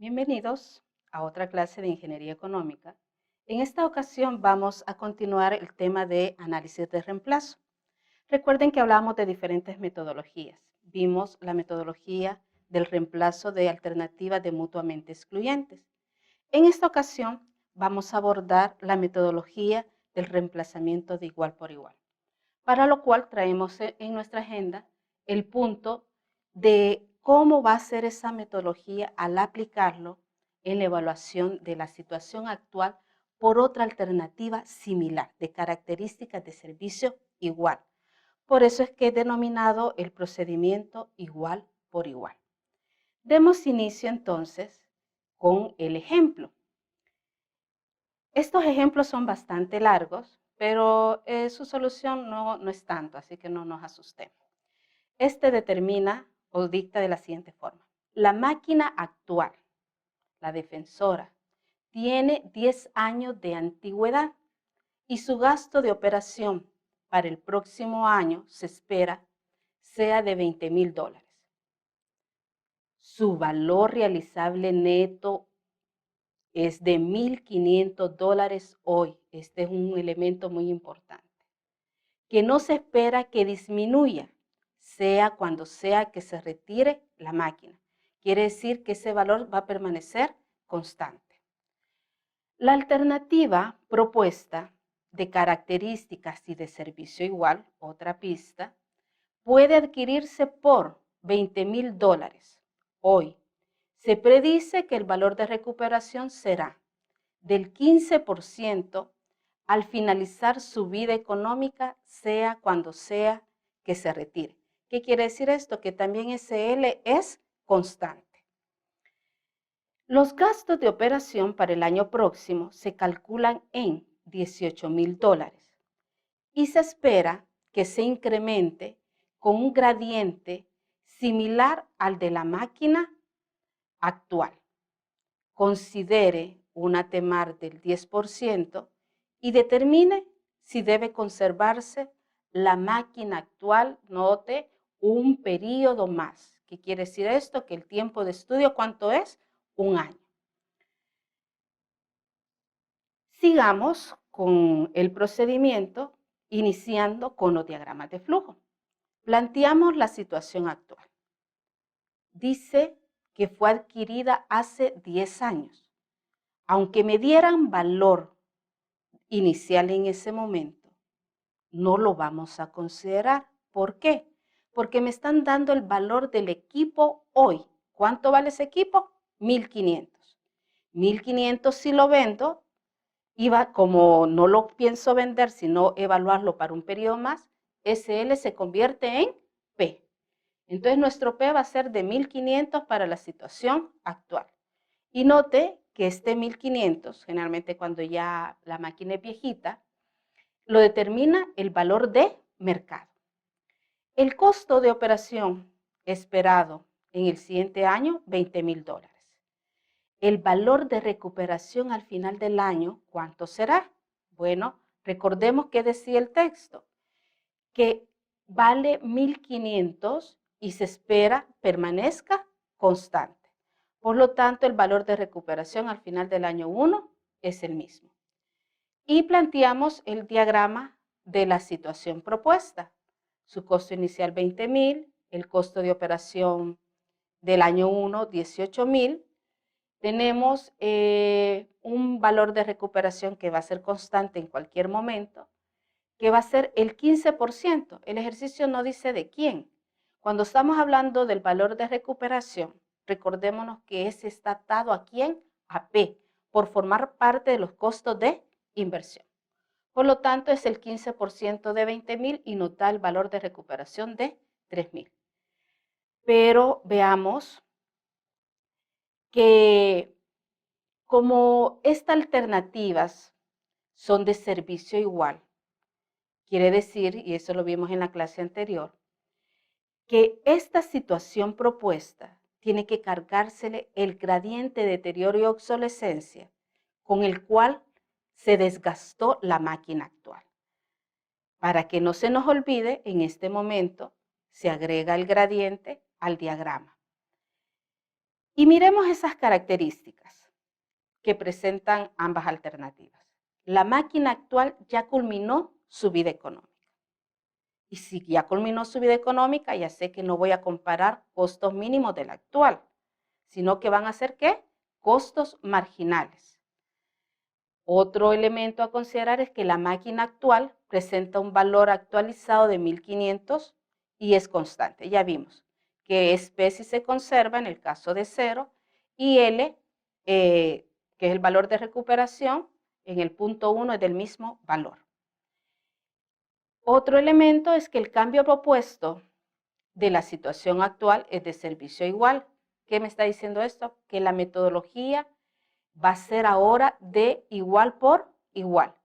Bienvenidos a otra clase de Ingeniería Económica. En esta ocasión vamos a continuar el tema de análisis de reemplazo. Recuerden que hablamos de diferentes metodologías. Vimos la metodología del reemplazo de alternativas de mutuamente excluyentes. En esta ocasión vamos a abordar la metodología del reemplazamiento de igual por igual, para lo cual traemos en nuestra agenda el punto de cómo va a ser esa metodología al aplicarlo en la evaluación de la situación actual por otra alternativa similar, de características de servicio igual. Por eso es que he denominado el procedimiento igual por igual. Demos inicio entonces con el ejemplo. Estos ejemplos son bastante largos, pero su solución no es tanto, así que no nos asustemos. Este determina o dicta de la siguiente forma. La máquina actual, la defensora, tiene 10 años de antigüedad y su gasto de operación para el próximo año se espera sea de $20,000. Su valor realizable neto es de $1,500 hoy. Este es un elemento muy importante. Que no se espera que disminuya, sea cuando sea que se retire la máquina. Quiere decir que ese valor va a permanecer constante. La alternativa propuesta de características y de servicio igual, otra pista, puede adquirirse por $20,000 hoy. Se predice que el valor de recuperación será del 15% al finalizar su vida económica, sea cuando sea que se retire. ¿Qué quiere decir esto? Que también SL es constante. Los gastos de operación para el año próximo se calculan en $18,000 y se espera que se incremente con un gradiente similar al de la máquina actual. Considere una TEMAR del 10% y determine si debe conservarse la máquina actual, note, un periodo más. ¿Qué quiere decir esto? Que el tiempo de estudio, ¿cuánto es? Un año. Sigamos con el procedimiento, iniciando con los diagramas de flujo. Planteamos la situación actual. Dice que fue adquirida hace 10 años. Aunque me dieran valor inicial en ese momento, no lo vamos a considerar. ¿Por qué? Porque me están dando el valor del equipo hoy. ¿Cuánto vale ese equipo? 1,500. 1,500 si lo vendo, como no lo pienso vender, sino evaluarlo para un periodo más, SL se convierte en P. Entonces nuestro P va a ser de 1,500 para la situación actual. Y note que este 1,500, generalmente cuando ya la máquina es viejita, lo determina el valor de mercado. El costo de operación esperado en el siguiente año, $20,000. El valor de recuperación al final del año, ¿cuánto será? Bueno, recordemos que decía el texto, que vale 1,500 y se espera permanezca constante. Por lo tanto, el valor de recuperación al final del año 1 es el mismo. Y planteamos el diagrama de la situación propuesta. Su costo inicial 20,000, el costo de operación del año 1 18,000. Tenemos un valor de recuperación que va a ser constante en cualquier momento, que va a ser el 15%. El ejercicio no dice de quién. Cuando estamos hablando del valor de recuperación, recordémonos que ese está atado a quién, a P, por formar parte de los costos de inversión. Por lo tanto, es el 15% de 20,000 y nos da el valor de recuperación de 3,000. Pero veamos que como estas alternativas son de servicio igual, quiere decir, y eso lo vimos en la clase anterior, que esta situación propuesta tiene que cargársele el gradiente de deterioro y obsolescencia con el cual se desgastó la máquina actual. Para que no se nos olvide, en este momento se agrega el gradiente al diagrama. Y miremos esas características que presentan ambas alternativas. La máquina actual ya culminó su vida económica. Y si ya culminó su vida económica, ya sé que no voy a comparar costos mínimos de la actual, sino que van a ser, ¿qué? Costos marginales. Otro elemento a considerar es que la máquina actual presenta un valor actualizado de 1500 y es constante. Ya vimos que especie se conserva en el caso de 0 y L, que es el valor de recuperación, en el punto 1 es del mismo valor. Otro elemento es que el cambio propuesto de la situación actual es de servicio igual. ¿Qué me está diciendo esto? Que la metodología va a ser ahora de igual por igual.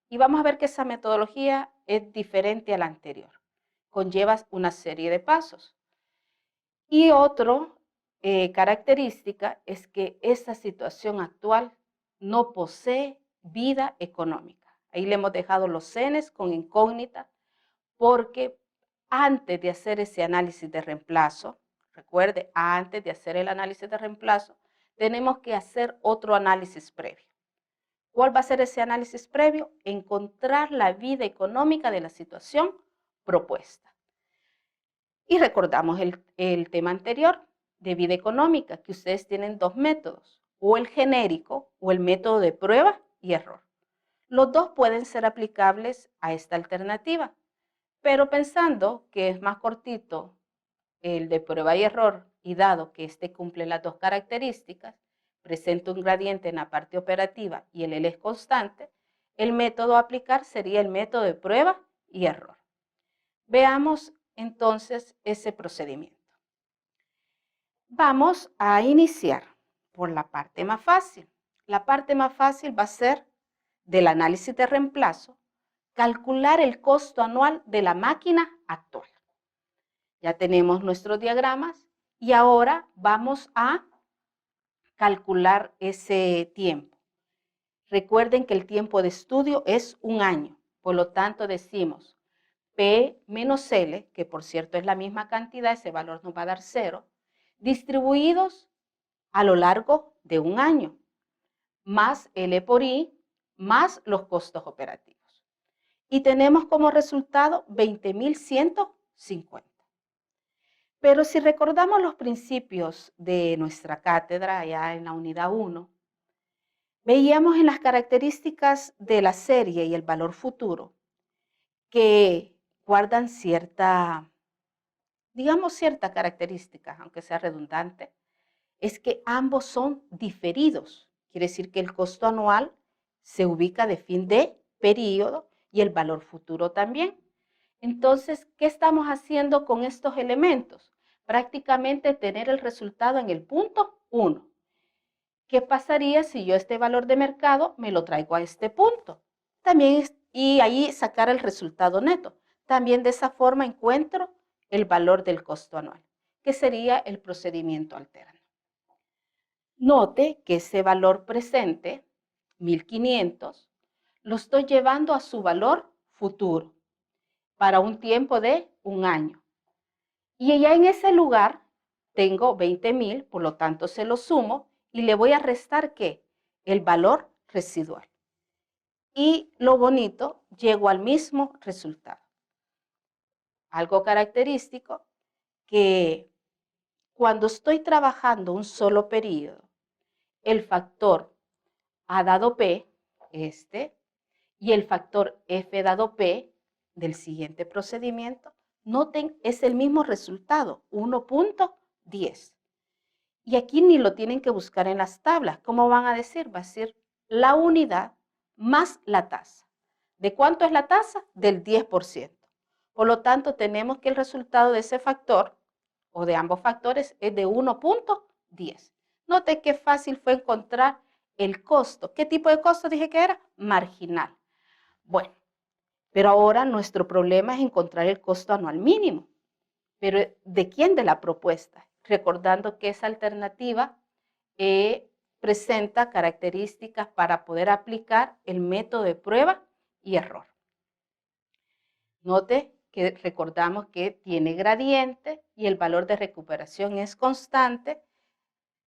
Y vamos a ver que esa metodología es diferente a la anterior. Conlleva una serie de pasos. Y otra característica es que esta situación actual no posee vida económica. Ahí le hemos dejado los cenes con incógnita porque antes de hacer ese análisis de reemplazo, recuerde, antes de hacer el análisis de reemplazo, tenemos que hacer otro análisis previo. ¿Cuál va a ser ese análisis previo? Encontrar la vida económica de la situación propuesta. Y recordamos el tema anterior de vida económica, que ustedes tienen dos métodos, o el genérico o el método de prueba y error. Los dos pueden ser aplicables a esta alternativa, pero pensando que es más cortito el de prueba y error, y dado que este cumple las dos características, presenta un gradiente en la parte operativa y el L es constante, el método a aplicar sería el método de prueba y error. Veamos entonces ese procedimiento. Vamos a iniciar por la parte más fácil. La parte más fácil va a ser del análisis de reemplazo, calcular el costo anual de la máquina actual. Ya tenemos nuestros diagramas y ahora vamos a calcular ese tiempo. Recuerden que el tiempo de estudio es un año, por lo tanto decimos P menos L, que por cierto es la misma cantidad, ese valor nos va a dar 0, distribuidos a lo largo de un año, más L por I, más los costos operativos. Y tenemos como resultado 20.150. Pero si recordamos los principios de nuestra cátedra allá en la unidad 1, veíamos en las características de la serie y el valor futuro que guardan cierta, digamos cierta característica, aunque sea redundante, es que ambos son diferidos. Quiere decir que el costo anual se ubica de fin de periodo y el valor futuro también. Entonces, ¿qué estamos haciendo con estos elementos? Prácticamente tener el resultado en el punto 1. ¿Qué pasaría si yo este valor de mercado me lo traigo a este punto? También, y ahí sacar el resultado neto. También de esa forma encuentro el valor del costo anual, que sería el procedimiento alterno. Note que ese valor presente, 1500, lo estoy llevando a su valor futuro para un tiempo de un año. Y ya en ese lugar tengo 20.000, por lo tanto se lo sumo y le voy a restar ¿qué? El valor residual. Y lo bonito, llego al mismo resultado. Algo característico que cuando estoy trabajando un solo periodo, el factor A dado P, y el factor F dado P del siguiente procedimiento, noten, es el mismo resultado, 1.10. Y aquí ni lo tienen que buscar en las tablas. ¿Cómo van a decir? Va a ser la unidad más la tasa. ¿De cuánto es la tasa? Del 10%. Por lo tanto, tenemos que el resultado de ese factor, o de ambos factores, es de 1.10. Note qué fácil fue encontrar el costo. ¿Qué tipo de costo dije que era? Marginal. Bueno, pero ahora nuestro problema es encontrar el costo anual mínimo. ¿Pero de quién? De la propuesta. Recordando que esa alternativa presenta características para poder aplicar el método de prueba y error. Note que recordamos que tiene gradiente y el valor de recuperación es constante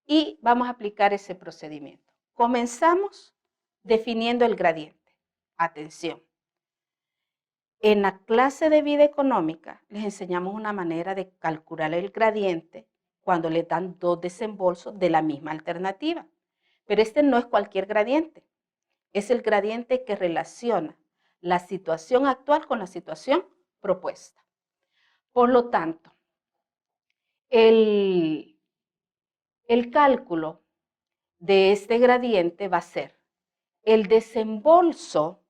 y vamos a aplicar ese procedimiento. Comenzamos definiendo el gradiente. Atención. En la clase de vida económica les enseñamos una manera de calcular el gradiente cuando le dan dos desembolsos de la misma alternativa. Pero este no es cualquier gradiente, es el gradiente que relaciona la situación actual con la situación propuesta. Por lo tanto, el cálculo de este gradiente va a ser el desembolso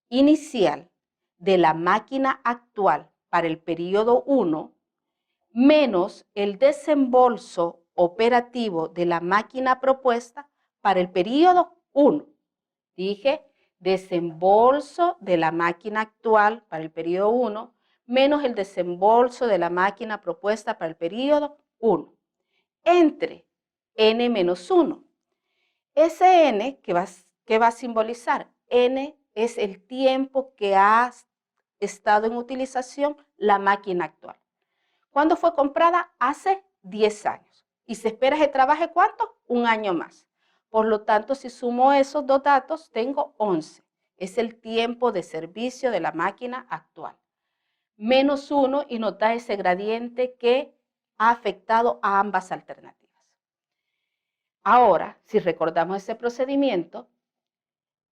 inicial de la máquina actual para el periodo 1 menos el desembolso operativo de la máquina propuesta para el periodo 1. Dije, desembolso de la máquina actual para el periodo 1 menos el desembolso de la máquina propuesta para el periodo 1, entre n menos 1. Ese n, ¿qué va a simbolizar? N es el tiempo que ha estado en utilización la máquina actual. ¿Cuándo fue comprada? Hace 10 años. ¿Y se espera que trabaje cuánto? Un año más. Por lo tanto, si sumo esos dos datos, tengo 11. Es el tiempo de servicio de la máquina actual. Menos 1 y nota ese gradiente que ha afectado a ambas alternativas. Ahora, si recordamos ese procedimiento,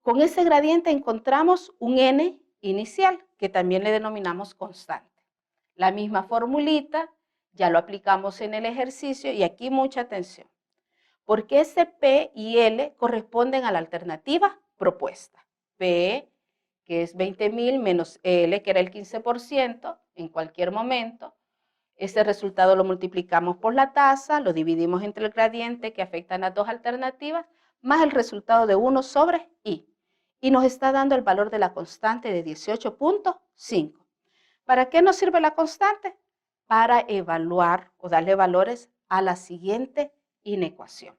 con ese gradiente encontramos un n inicial, que también le denominamos constante. La misma formulita, ya lo aplicamos en el ejercicio y aquí mucha atención, porque ese P y L corresponden a la alternativa propuesta. P, que es 20.000, menos L, que era el 15%, en cualquier momento. Ese resultado lo multiplicamos por la tasa, lo dividimos entre el gradiente que afectan las dos alternativas, más el resultado de 1 sobre I. Y nos está dando el valor de la constante de 18.5. ¿Para qué nos sirve la constante? Para evaluar o darle valores a la siguiente inecuación.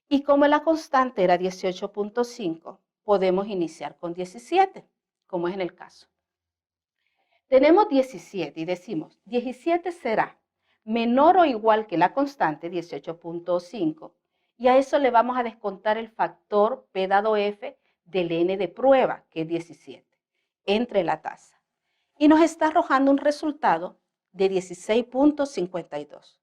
Y como la constante era 18.5, podemos iniciar con 17, como es en el caso. Tenemos 17 y decimos, 17 será menor o igual que la constante, 18.5, y a eso le vamos a descontar el factor P dado F del n de prueba, que es 17, entre la tasa. Y nos está arrojando un resultado de 16.52.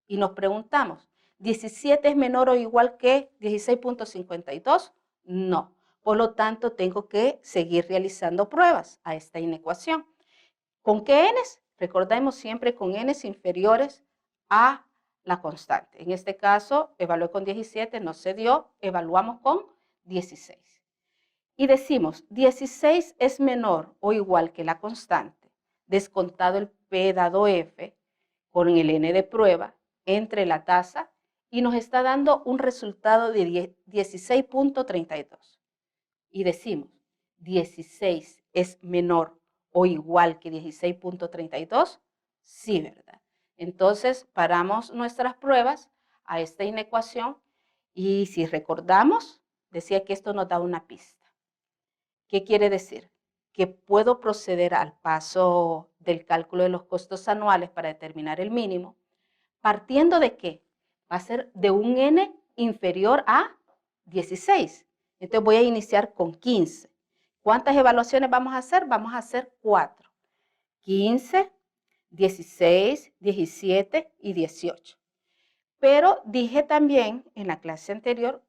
Y nos preguntamos, ¿17 es menor o igual que 16.52? No. Por lo tanto, tengo que seguir realizando pruebas a esta inecuación. ¿Con qué n's? Recordemos siempre con n's inferiores a la constante. En este caso, evalué con 17, no se dio, evaluamos con 16. Y decimos, 16 es menor o igual que la constante, descontado el P dado F con el N de prueba entre la tasa, y nos está dando un resultado de 16.32. Y decimos, 16 es menor o igual que 16.32, sí, ¿verdad? Entonces, paramos nuestras pruebas a esta inecuación y si recordamos, decía que esto nos da una pista. ¿Qué quiere decir? Que puedo proceder al paso del cálculo de los costos anuales para determinar el mínimo, partiendo de qué? Va a ser de un n inferior a 16. Entonces voy a iniciar con 15. ¿Cuántas evaluaciones vamos a hacer? Vamos a hacer 4. 15, 16, 17 y 18. Pero dije también en la clase anterior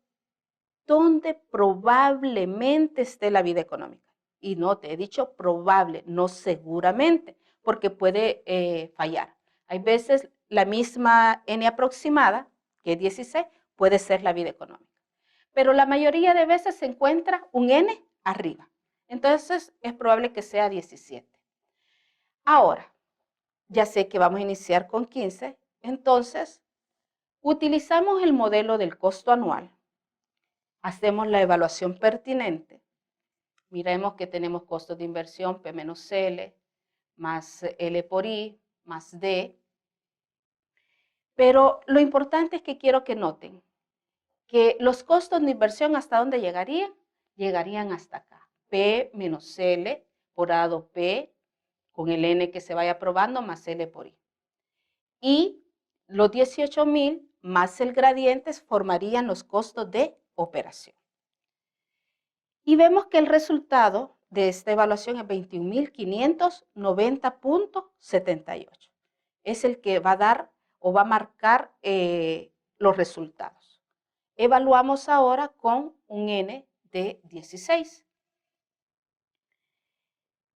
dónde probablemente esté la vida económica. Y no, te he dicho probable, no seguramente, porque puede fallar. Hay veces la misma n aproximada, que es 16, puede ser la vida económica. Pero la mayoría de veces se encuentra un n arriba. Entonces es probable que sea 17. Ahora, ya sé que vamos a iniciar con 15, entonces utilizamos el modelo del costo anual. Hacemos la evaluación pertinente. Miremos que tenemos costos de inversión P menos L, más L por I, más D. Pero lo importante es que quiero que noten que los costos de inversión, ¿hasta dónde llegarían? Llegarían hasta acá. P menos L por A dado P, con el N que se vaya probando, más L por I. Y los 18.000 más el gradiente formarían los costos de operación. Y vemos que el resultado de esta evaluación es 21.590.78. Es el que va a dar o va a marcar los resultados. Evaluamos ahora con un N de 16.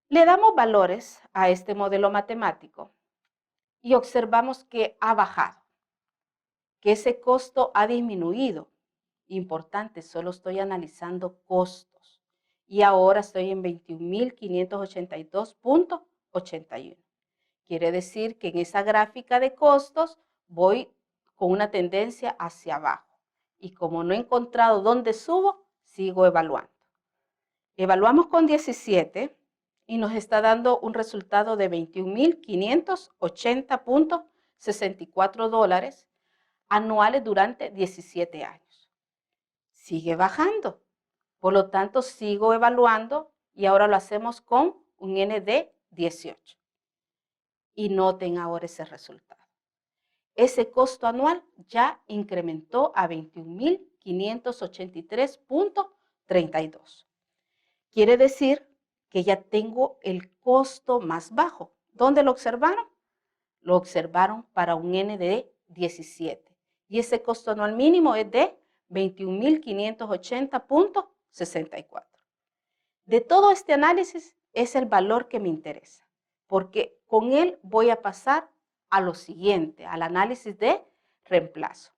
Le damos valores a este modelo matemático y observamos que ha bajado, que ese costo ha disminuido. Importante, solo estoy analizando costos y ahora estoy en 21.582.81. Quiere decir que en esa gráfica de costos voy con una tendencia hacia abajo y como no he encontrado dónde subo, sigo evaluando. Evaluamos con 17 y nos está dando un resultado de 21.580.64 dólares anuales durante 17 años. Sigue bajando, por lo tanto sigo evaluando y ahora lo hacemos con un N de 18. Y noten ahora ese resultado. Ese costo anual ya incrementó a 21.583.32. Quiere decir que ya tengo el costo más bajo. ¿Dónde lo observaron? Lo observaron para un N de 17. Y ese costo anual mínimo es de 21.580.64. De todo este análisis es el valor que me interesa, porque con él voy a pasar a lo siguiente, al análisis de reemplazo.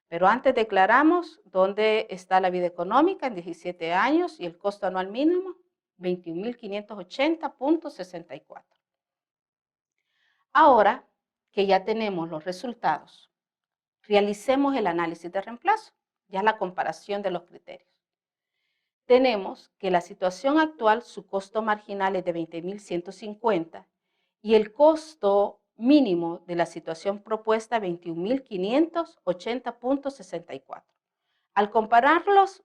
Pero antes declaramos dónde está la vida económica en 17 años y el costo anual mínimo, 21.580.64. Ahora que ya tenemos los resultados, realicemos el análisis de reemplazo, ya la comparación de los criterios. Tenemos que la situación actual, su costo marginal es de 20.150 y el costo mínimo de la situación propuesta 21.580.64. Al compararlos,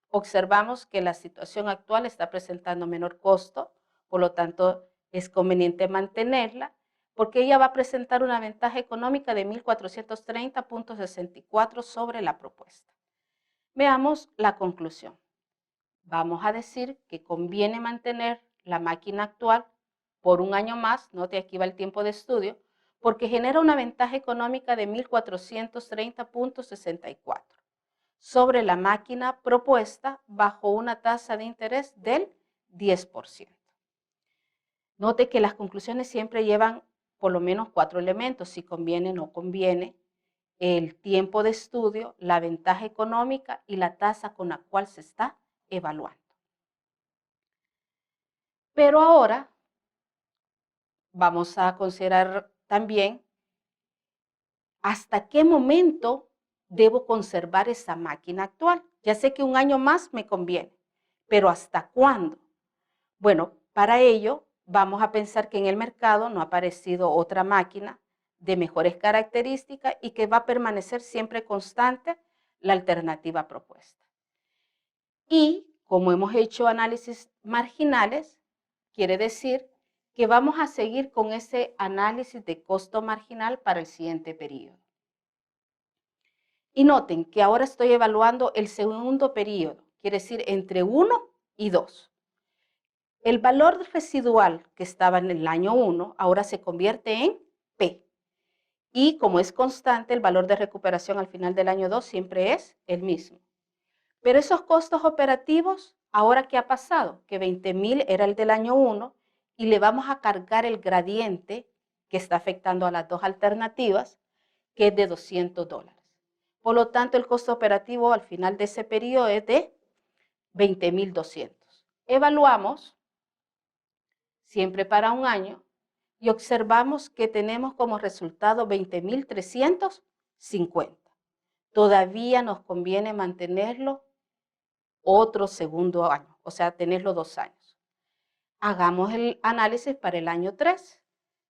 observamos que la situación actual está presentando menor costo, por lo tanto es conveniente mantenerla, porque ella va a presentar una ventaja económica de 1.430.64 sobre la propuesta. Veamos la conclusión. Vamos a decir que conviene mantener la máquina actual por un año más, note aquí va el tiempo de estudio, porque genera una ventaja económica de 1.430.64 sobre la máquina propuesta bajo una tasa de interés del 10%. Note que las conclusiones siempre llevan por lo menos 4 elementos, si conviene o no conviene, el tiempo de estudio, la ventaja económica y la tasa con la cual se está evaluando. Pero ahora vamos a considerar también hasta qué momento debo conservar esa máquina actual. Ya sé que un año más me conviene, pero ¿hasta cuándo? Bueno, para ello vamos a pensar que en el mercado no ha aparecido otra máquina de mejores características y que va a permanecer siempre constante la alternativa propuesta. Y como hemos hecho análisis marginales, quiere decir que vamos a seguir con ese análisis de costo marginal para el siguiente periodo. Y noten que ahora estoy evaluando el segundo periodo, quiere decir entre 1 y 2. El valor residual que estaba en el año 1 ahora se convierte en P. Y como es constante, el valor de recuperación al final del año 2 siempre es el mismo. Pero esos costos operativos, ¿ahora qué ha pasado? Que 20.000 era el del año 1 y le vamos a cargar el gradiente que está afectando a las dos alternativas, que es de $200. Por lo tanto, el costo operativo al final de ese periodo es de 20.200. Evaluamos siempre para un año y observamos que tenemos como resultado 20.350. Todavía nos conviene mantenerlo otro segundo año, o sea, tenerlo 2 años. Hagamos el análisis para el año 3.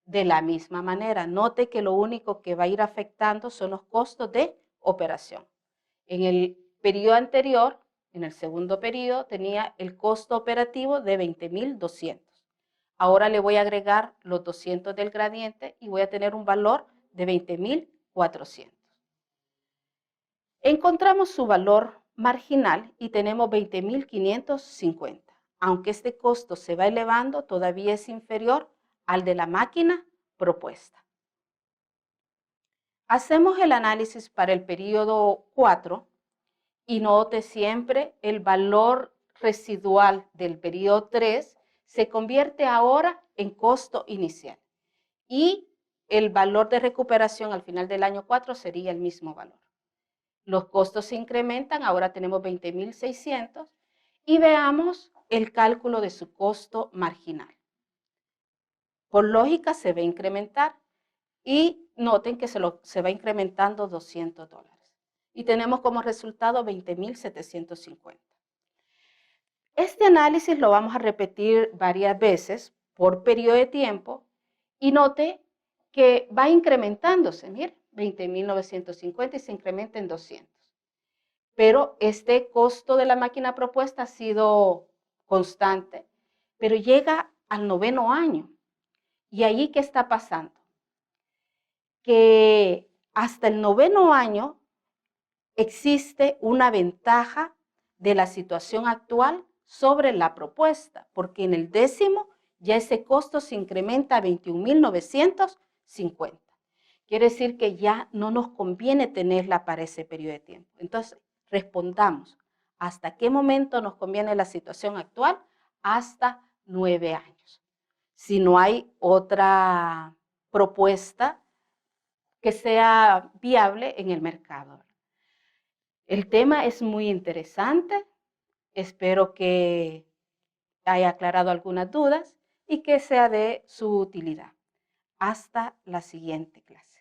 De la misma manera, note que lo único que va a ir afectando son los costos de operación. En el periodo anterior, en el segundo periodo, tenía el costo operativo de 20.200. Ahora le voy a agregar los 200 del gradiente y voy a tener un valor de 20.400. Encontramos su valor marginal y tenemos 20.550. Aunque este costo se va elevando, todavía es inferior al de la máquina propuesta. Hacemos el análisis para el periodo 4 y note siempre el valor residual del periodo 3 se convierte ahora en costo inicial y el valor de recuperación al final del año 4 sería el mismo valor. Los costos se incrementan, ahora tenemos 20.600 y veamos el cálculo de su costo marginal. Por lógica se va a incrementar y noten que se va incrementando $200 y tenemos como resultado 20.750. Este análisis lo vamos a repetir varias veces por periodo de tiempo y note que va incrementándose, mire, 20.950 y se incrementa en 200. Pero este costo de la máquina propuesta ha sido constante, pero llega al 9º año. ¿Y ahí qué está pasando? Que hasta el 9º año existe una ventaja de la situación actual sobre la propuesta, porque en el 10º ya ese costo se incrementa a 21.950. Quiere decir que ya no nos conviene tenerla para ese periodo de tiempo. Entonces, respondamos, ¿hasta qué momento nos conviene la situación actual? Hasta 9 años. Si no hay otra propuesta que sea viable en el mercado. El tema es muy interesante. Espero que haya aclarado algunas dudas y que sea de su utilidad. Hasta la siguiente clase.